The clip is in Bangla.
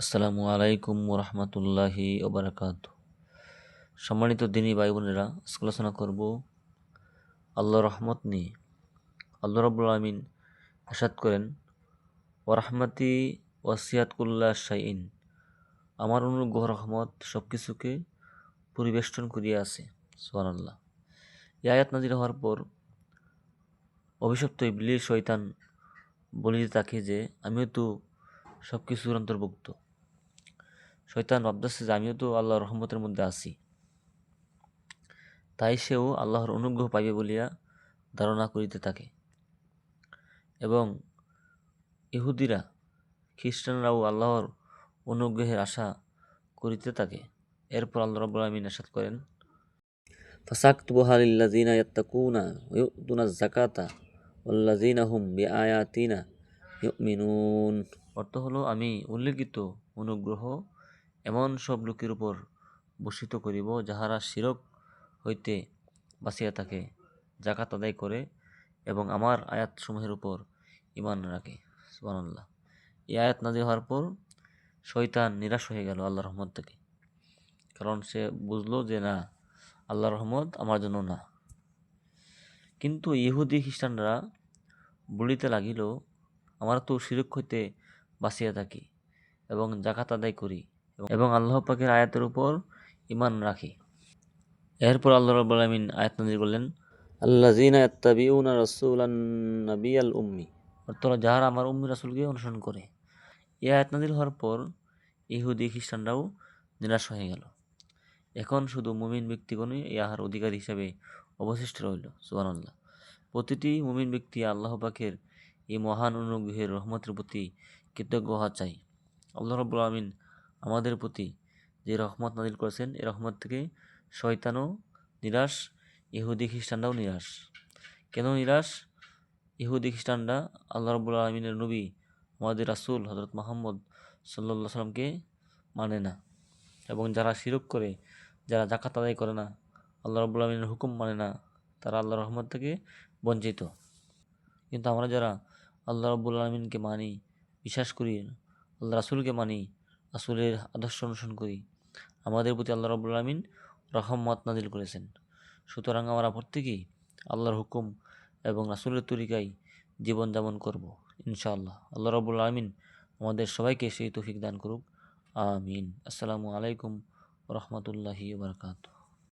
আসসালামু আলাইকুম ওরহমতুল্লাহি ওবরাকাত। সম্মানিত দিনী ভাই বোনেরা, আজকে আলোচনা করব আল্লাহর রহমত নিয়ে। আল্লাহ রাব্বুল আলামিন ইরশাদ করেন, ওয়া রাহমাতি ওয়াসিআত কুল্লা শাইইন, আমার অনুগ্রহ রহমত সব কিছুকে পরিবেষ্টন করিয়া আছে। সুবহানাল্লাহ। এই আয়াত নাযিল হওয়ার পর অভিশপ্ত ইবলিস শয়তান বলিতে থাকে যে আমিও তো সব কিছুর অন্তর্ভুক্ত। শয়তান ভাবতেছে যে আমিও তো আল্লাহর রহমতের মধ্যে আছি, তাই সেও আল্লাহর অনুগ্রহ পাইবে বলিয়া ধারণা করিতে থাকে। এবং ইহুদিরা, খ্রিস্টানরাও আল্লাহর অনুগ্রহের আশা করিতে থাকে। এরপর আল্লাহ রাব্বুল আলামিন ইরশাদ করেন, ফাসাকতুবুহা লিল্লাযিনা ইয়াত্তাকুনা ওয়া ইউতুনাজ যাকাতা ওয়াল্লাযিনা হুম বিআয়াতিনা ইউমিনুন। অর্থ হলো, আমি উল্লেখিত অনুগ্রহ এমন সব লোকের উপর বর্ষিত করিব যাহারা শিরক হইতে বাঁচিয়া থাকে, যাকাত আদায় করে এবং আমার আয়াতসমূহের উপর ঈমান রাখে। সুবহানাল্লাহ। এই আয়াত নাযিল হওয়ার পর শয়তান নিরাশ হয়ে গেল আল্লাহর রহমত থেকে, কারণ সে বুঝলো যে না, আল্লাহর রহমত আমার জন্য না। কিন্তু ইহুদি খ্রিস্টানরা বলিতে লাগিল, আমরা তো শিরক হইতে বাঁচিয়া থাকি এবং যাকাত আদায় করি এবং আল্লাহ পাকের আয়াতের উপর ঈমান রাখি। এরপর আল্লাহ রাব্বুল আলামিন আয়াত নাযিল করলেন, আল্লাযীনা ইয়াত্তাবিউনা রাসূলান নাবিয়াল উম্মি, অর্থাৎ যারা আমার উম্মি রাসূলকে অনুসরণ করে। এই আয়াত নাযিল হওয়ার পর ইহুদি খ্রিস্টানরাও নিরাশ হয়ে গেল। এখন শুধু মুমিন ব্যক্তিগণই ইহার অধিকারী হিসাবে অবশিষ্ট রইল। সুবহানাল্লাহ। প্রতিটি মুমিন ব্যক্তি আল্লাহ পাকের এই মহান অনুগ্রহের রহমতের প্রতি কৃতজ্ঞ হওয়া চাই। আল্লাহ রাব্বুল আলামিন আমাদের প্রতি যে রহমত নাযিল করেছেন, এই রহমত থেকে শয়তানও নিরাশ, ইহুদি খ্রিস্টানরাও নিরাশ। কেন নিরাশ? ইহুদি খ্রিস্টানরা আল্লাহ রাব্বুল আলামিনের নবী আমাদের রাসূল হযরত মুহাম্মদ সাল্লাল্লাহু আলাইহি সাল্লামকে মানে না, এবং যারা শিরক করে, যারা যাকাত আদায় করে না, আল্লাহ রাব্বুল আলামিনের হুকুম মানে না, তারা আল্লাহর রহমত থেকে বঞ্চিত। কিন্তু আমরা যারা আল্লাহ রাব্বুল আলামিনকে মানি, বিশ্বাস করি, আল্লাহ রাসূলকে মানি, রাসূলের আদর্শ অনুসরণ করি, আমাদের প্রতি আল্লাহ রাব্বুল আলামিন রহমত নাযিল করেছেন। সুতরাং আমরা প্রত্যেকেই আল্লাহর হুকুম এবং রাসূলের তরিকায় জীবনযাপন করব ইনশাআল্লাহ। আল্লাহ রাব্বুল আলামিন আমাদের সবাইকে সেই তৌফিক দান করুক। আমিন। আসসালামু আলাইকুম ওয়া রাহমাতুল্লাহি ওয়া বারাকাতুহু।